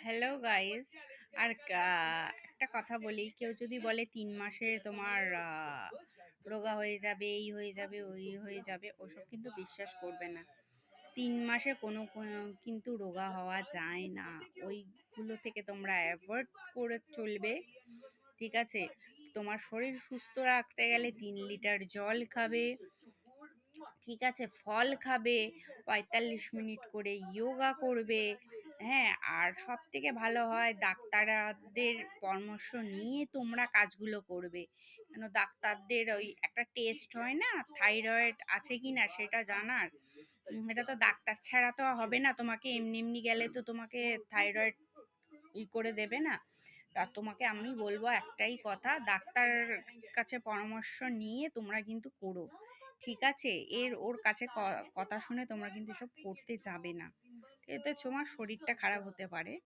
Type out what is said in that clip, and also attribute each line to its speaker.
Speaker 1: Hello guys. একটা কথা বলি, কেউ যদি বলে 3 মাসে তোমার রোগা হয়ে যাবে, এই হয়ে যাবে, ওই হয়ে যাবে, ওসব কিন্তু বিশ্বাস করবে না। 3 মাসে কিন্তু রোগা হওয়া যায় না। ওইগুলো থেকে তোমরা অ্যাভয়েড করে চলবে, ঠিক আছে? তোমার শরীর সুস্থ রাখতে গেলে 3 লিটার জল খাবে, ঠিক আছে, ফল খাবে, 45 মিনিট করে যোগা করবে। হ্যাঁ, আর সব থেকে ভালো হয় ডাক্তারদের পরামর্শ নিয়ে তোমরা কাজগুলো করবে। কেন, ডাক্তারদের ওই একটা টেস্ট হয় না, থাইরয়েড আছে কি না সেটা জানার। এটা তো ডাক্তার ছাড়া তো হবে না। তোমাকে এমনি এমনি গেলে তো তোমাকে থাইরয়েড করে দেবে না। তা তোমাকে আমি বলবো একটাই কথা, ডাক্তার কাছে পরামর্শ নিয়ে তোমরা কিন্তু করো, ঠিক আছে? ওর কাছে কথা শুনে তোমরা কিন্তু এসব করতে যাবে না। এতে তোমার শরীরটা খারাপ হতে পারে।